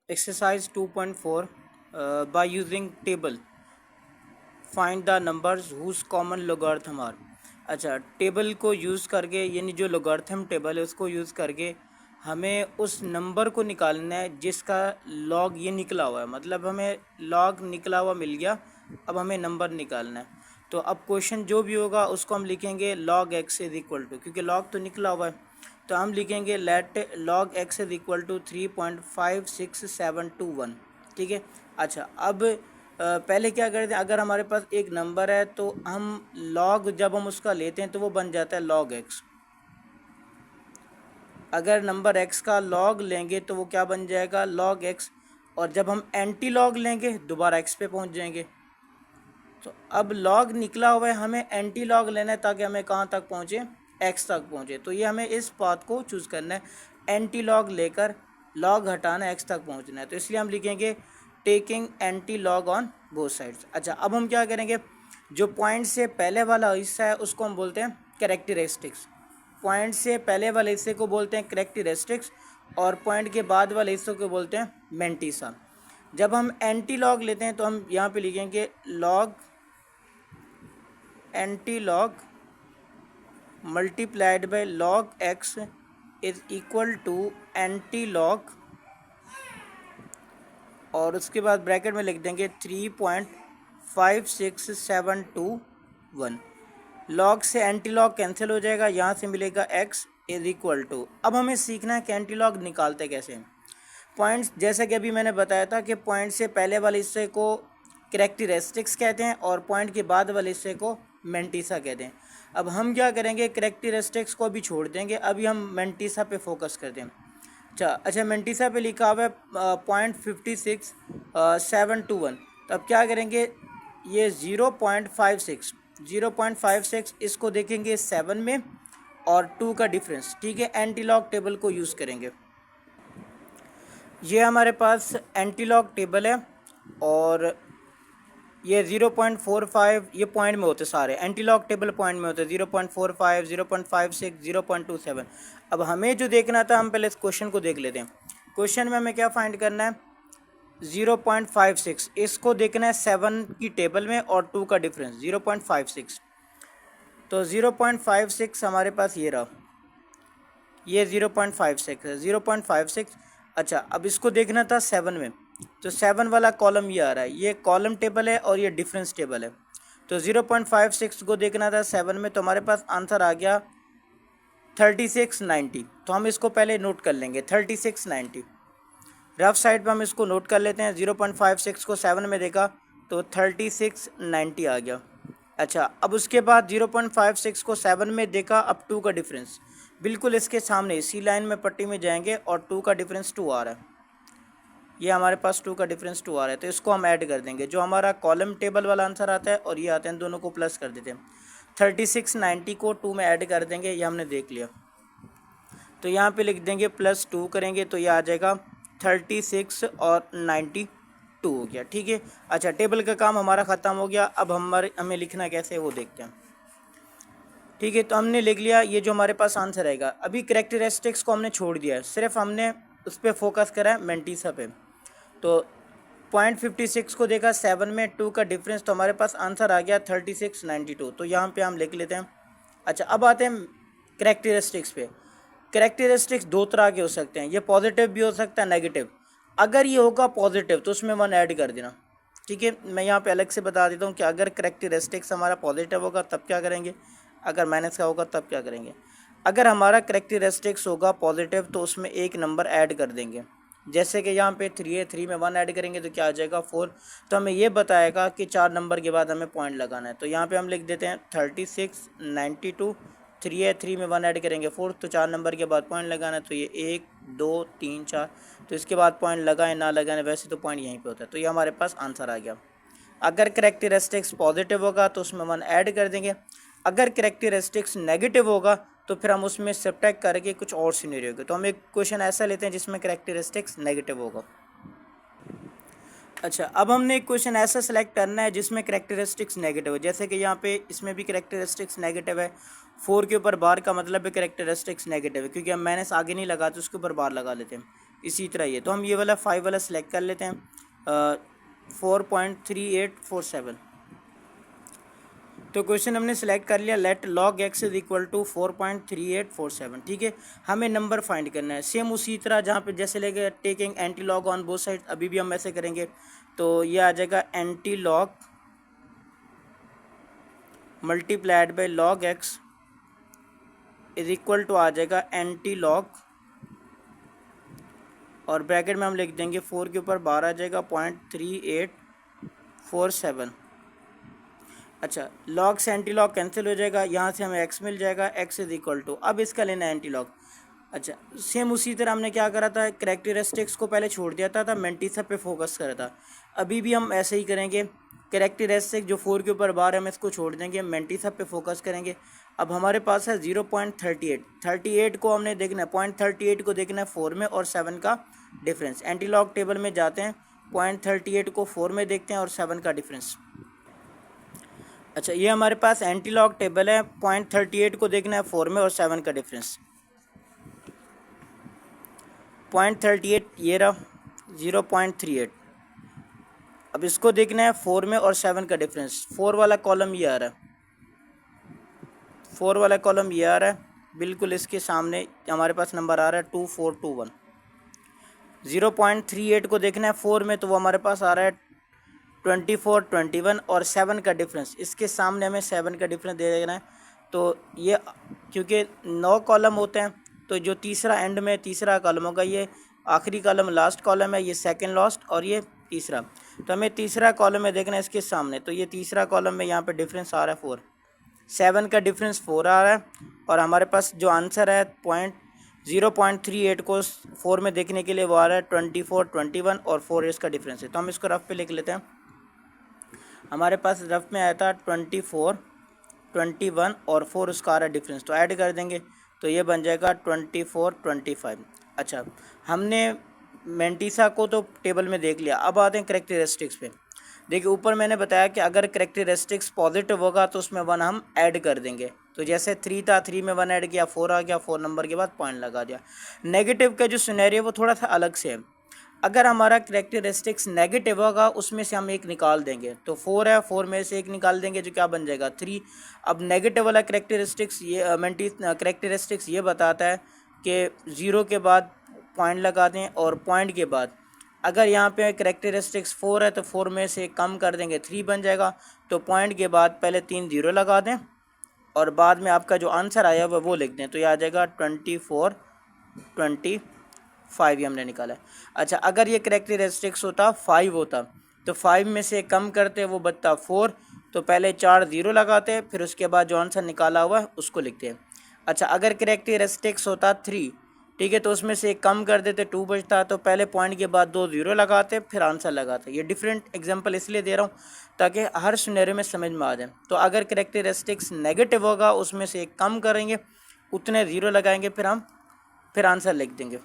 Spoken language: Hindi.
Exercise 2.4 by using table find the numbers whose common logarithm are। अच्छा, टेबल को यूज़ करके यानी जो लोगारिथम टेबल है उसको यूज़ करके हमें उस नंबर को निकालना है जिसका लॉग ये निकला हुआ है, मतलब हमें लॉग निकला हुआ मिल गया। अब हमें नंबर निकालना है। तो अब क्वेश्चन जो भी होगा उसको हम लिखेंगे log x is equal to, क्योंकि लॉग तो निकला हुआ है तो हम लिखेंगे let log x is equal to 3.56721। ठीक है। अच्छा, अब पहले क्या करते हैं, अगर हमारे पास एक नंबर है तो हम log जब हम उसका लेते हैं तो वो बन जाता है log x। अगर नंबर x का log लेंगे तो वो क्या बन जाएगा log x, और जब हम एंटी log लेंगे दोबारा x पे पहुंच जाएंगे। तो अब log निकला हुआ है, हमें एंटी log लेना है ताकि हमें कहाँ तक पहुँचे, x तक पहुँचे। तो ये हमें इस पाथ को चूज़ करना है, एंटी log लेकर log हटाना x तक पहुँचना है। तो इसलिए हम लिखेंगे taking anti log on both sides. अच्छा, अब हम क्या करेंगे, जो पॉइंट से पहले वाला हिस्सा है उसको हम बोलते हैं कैरेक्टरिस्टिक्स। पॉइंट से पहले वाले हिस्से को बोलते हैं कैरेक्टरिस्टिक्स और पॉइंट के बाद वाले हिस्सों को बोलते हैं मेंटिसा। जब हम एंटी लॉग लेते हैं तो हम यहाँ पे लिखेंगे log anti log multiplied by log x is equal to anti log, और उसके बाद ब्रैकेट में लिख देंगे 3.56721। लॉग से एंटी लॉग कैंसिल हो जाएगा, यहाँ से मिलेगा x इज इक्वल टू। अब हमें सीखना है कि एंटी लॉग निकालते कैसे हैं। पॉइंट्स, जैसा कि अभी मैंने बताया था कि पॉइंट से पहले वाले हिस्से को कैरेक्टरिस्टिक्स कहते हैं और पॉइंट के बाद वाले हिस्से को मेंटिसा कहते हैं। अब हम क्या करेंगे, कैरेक्टरिस्टिक्स को भी छोड़ देंगे, अभी हम मेंटिसा पे फोकस करते हैं। अच्छा, मेंटिसा पे लिखा हुआ है 0.56721। तो अब क्या करेंगे, ये 0.56 इसको देखेंगे 7 में और 2 का डिफरेंस। ठीक है, एंटी लॉग टेबल को यूज़ करेंगे। ये हमारे पास एंटी लॉग टेबल है और ये 0.45 ये पॉइंट में होते सारे एंटी लॉग टेबल पॉइंट में होते हैं, 0.45, 0.56, 0.27। अब हमें जो देखना था, हम पहले इस क्वेश्चन को देख लेते हैं। क्वेश्चन में हमें क्या फाइंड करना है, 0.56 इसको देखना है 7 की टेबल में और 2 का डिफरेंस 0.56। तो 0.56 हमारे पास ये रहा, ये 0.56 है, 0.56। अच्छा, अब इसको देखना था 7 में, तो 7 वाला कॉलम ये आ रहा है, ये कॉलम टेबल है और ये डिफरेंस टेबल है। तो 0.56 को देखना था 7 में, तो हमारे पास आंसर आ गया 3690। तो हम इसको पहले नोट कर लेंगे 3690। रफ साइड पे हम इसको नोट कर लेते हैं। 0.56 को 7 में देखा तो 3690 आ गया। अच्छा, अब उसके बाद 0.56 को 7 में देखा, अब 2 का डिफरेंस बिल्कुल इसके सामने इसी लाइन में पट्टी में जाएंगे और 2 का डिफरेंस 2 आ रहा है। ये हमारे पास 2 का डिफरेंस 2 आ रहा है, तो इसको हम ऐड कर देंगे। जो हमारा कॉलम टेबल वाला आंसर आता है और ये आते हैं, दोनों को प्लस कर देते हैं। 3690 को 2 में ऐड कर देंगे, ये हमने देख लिया। तो यहाँ पे लिख देंगे +2 करेंगे तो ये आ जाएगा 36 और 92 हो गया। ठीक है। अच्छा, टेबल का काम हमारा ख़त्म हो गया। अब हमें लिखना कैसे है वो देखते हैं। ठीक है, तो हमने लिख लिया ये जो हमारे पास आंसर रहेगा। अभी कैरेक्टरिस्टिक्स को हमने छोड़ दिया है, सिर्फ हमने उस पर फोकस करा है, मेंटिसा पे। तो 0.56 को देखा 7 में, 2 का डिफरेंस, तो हमारे पास आंसर आ गया 3692। तो यहाँ पे हम लिख लेते हैं। अच्छा, अब आते हैं कैरेक्टरिस्टिक्स पे। कैरेक्टरिस्टिक्स दो तरह के हो सकते हैं, ये पॉजिटिव भी हो सकता है, नेगेटिव। अगर ये होगा पॉजिटिव तो उसमें 1 ऐड कर देना। ठीक है, मैं यहाँ पे अलग से बता देता हूँ कि अगर कैरेक्टरिस्टिक्स हमारा पॉजिटिव होगा तब क्या करेंगे, अगर माइनस का होगा तब क्या करेंगे। अगर हमारा कैरेक्टरिस्टिक्स होगा पॉजिटिव तो उसमें एक नंबर ऐड कर देंगे। जैसे कि यहाँ पे 3 है, 3 में 1 ऐड करेंगे तो क्या आ जाएगा 4। तो हमें ये बताएगा कि 4 नंबर के बाद हमें पॉइंट लगाना है। तो यहाँ पे हम लिख देते हैं 3692। 3 है, 3 में 1 ऐड करेंगे 4, तो 4 नंबर के बाद पॉइंट लगाना है। तो ये 1 2 3 4, तो इसके बाद पॉइंट लगाए ना लगाए, वैसे तो पॉइंट यहीं पे होता है। तो ये हमारे पास आंसर आ गया। अगर कैरेक्टरिस्टिक्स पॉजिटिव होगा तो उसमें 1 ऐड कर देंगे। अगर कैरेक्टरिस्टिक्स नेगेटिव होगा तो फिर हम उसमें सब्ट्रैक्ट करके कुछ और सिनेरियो होगा। तो हम एक क्वेश्चन ऐसा लेते हैं जिसमें कैरेक्टरिस्टिक्स नेगेटिव होगा। अच्छा, अब हमने एक क्वेश्चन ऐसा सेलेक्ट करना है जिसमें कैरेक्टरिस्टिक्स नेगेटिव है। जैसे कि यहाँ पे इसमें भी कैरेक्टरिस्टिक्स नेगेटिव है। 4 के ऊपर बार का मतलब है कैरेक्टरिस्टिक्स नेगेटिव है, क्योंकि हम माइनस आगे नहीं लगा तो उसके ऊपर बार लगा लेते हैं। इसी तरह ये, तो हम ये वाला 5 वाला सिलेक्ट कर लेते हैं 4.3847। तो क्वेश्चन हमने सेलेक्ट कर लिया, let log x is equal to 4.3847। ठीक है, हमें नंबर फाइंड करना है। सेम उसी तरह जहाँ पे जैसे लेंगे taking antilog on both side, अभी भी हम ऐसे करेंगे। तो ये आ जाएगा anti log multiplied by log x is equal to आ जाएगा एंटी लॉग, और ब्रैकेट में हम लिख देंगे 4 के ऊपर 12 आ जाएगा 0.3847। अच्छा, लॉग से एंटी लॉग कैंसिल हो जाएगा, यहाँ से हमें x मिल जाएगा, x इज इक्वल टू, अब इसका लेना है एंटी लॉग। अच्छा, सेम उसी तरह हमने क्या करा था, कैरेक्टरिस्टिक्स को पहले छोड़ दिया था मेंटिसा पे फोकस करा था। अभी भी हम ऐसे ही करेंगे, कैरेक्टरिस्टिक जो 4 के ऊपर 12 हम इसको छोड़ देंगे, मेंटिसा पे फोकस करेंगे। अब हमारे पास है 0.38, 38 को हमने देखना है, 0.38 को देखना है 4 में और 7 का डिफरेंस। एंटी लॉग टेबल में जाते हैं, 0.38 को 4 में देखते हैं और 7 का डिफरेंस। अच्छा, ये हमारे पास एंटी लॉग टेबल है, 0.38 को देखना है 4 में और 7 का डिफरेंस। 0.38 ये रहा, 0.38। अब इसको देखना है 4 में और 7 का डिफरेंस। 4 वाला कॉलम ये आ रहा है, 4 वाला कॉलम ये आ रहा है, बिल्कुल इसके सामने हमारे पास नंबर आ रहा है 2421। 0.38 को देखना है 4 में, तो वो हमारे पास आ रहा है 2421 और 7 का डिफरेंस, इसके सामने हमें 7 का डिफरेंस दे देना है। तो ये क्योंकि 9 कॉलम होते हैं, तो जो तीसरा एंड में तीसरा कॉलम होगा, ये आखिरी कॉलम लास्ट कॉलम है, ये सेकंड लास्ट और ये तीसरा। तो हमें तीसरा कॉलम में देखना है इसके सामने, तो ये तीसरा कॉलम में यहाँ पे डिफरेंस आ रहा है 4, 7 का डिफरेंस 4 आ रहा है, और हमारे पास जो आंसर है 0.38 को 4 में देखने के लिए वो आ रहा है 2421 और 4 इसका डिफरेंस है। तो हम इसको रफ पे लिख लेते हैं। हमारे पास रफ में आया था 2421 और 4 उसका आ रहा है डिफरेंस, तो ऐड कर देंगे तो ये बन जाएगा 2425। अच्छा, हमने मेंटिसा को तो टेबल में देख लिया, अब आते हैं कैरेक्टरिस्टिक्स पे। देखिए, ऊपर मैंने बताया कि अगर कैरेक्टरिस्टिक्स पॉजिटिव होगा तो उसमें 1 हम ऐड कर देंगे। तो जैसे 3 था, 3 में 1 ऐड किया, 4 आ गया, 4 नंबर के बाद पॉइंट लगा दिया। नेगेटिव का जो सिनेरियो वो थोड़ा सा अलग से है। अगर हमारा कैरेक्टरिस्टिक्स नेगेटिव होगा उसमें से हम एक निकाल देंगे, तो 4 है, 4 में से एक निकाल देंगे जो क्या बन जाएगा 3। अब नेगेटिव वाला कैरेक्टरिस्टिक्स ये बताता है कि 0 के बाद पॉइंट लगा दें, और पॉइंट के बाद अगर यहाँ पे कैरेक्टरिस्टिक्स 4 है तो 4 में से कम कर देंगे 3 बन जाएगा। तो पॉइंट के बाद पहले 3 0 लगा दें और बाद में आपका जो आंसर आया वो लिख दें, तो ये आ जाएगा 2425 ये हमने निकाला है। अच्छा, अगर ये कैरेक्टरिस्टिक्स होता 5 होता तो 5 में से कम करते वो बचता 4, तो पहले 4 0 लगाते, फिर उसके बाद जो आंसर निकाला हुआ है उसको लिखते हैं। अच्छा, अगर कैरेक्टरिस्टिक्स होता 3, ठीक है, तो उसमें से एक कम कर देते 2 बचता, तो पहले पॉइंट के बाद 2 0 लगाते फिर आंसर लगाते। ये डिफरेंट एग्जांपल इसलिए दे रहा हूँ ताकि हर सिनेरियो में समझ में आ जाए। तो अगर कैरेक्टरिस्टिक्स नेगेटिव होगा उसमें से एक कम करेंगे, उतने 0 लगाएंगे, फिर आंसर लिख देंगे।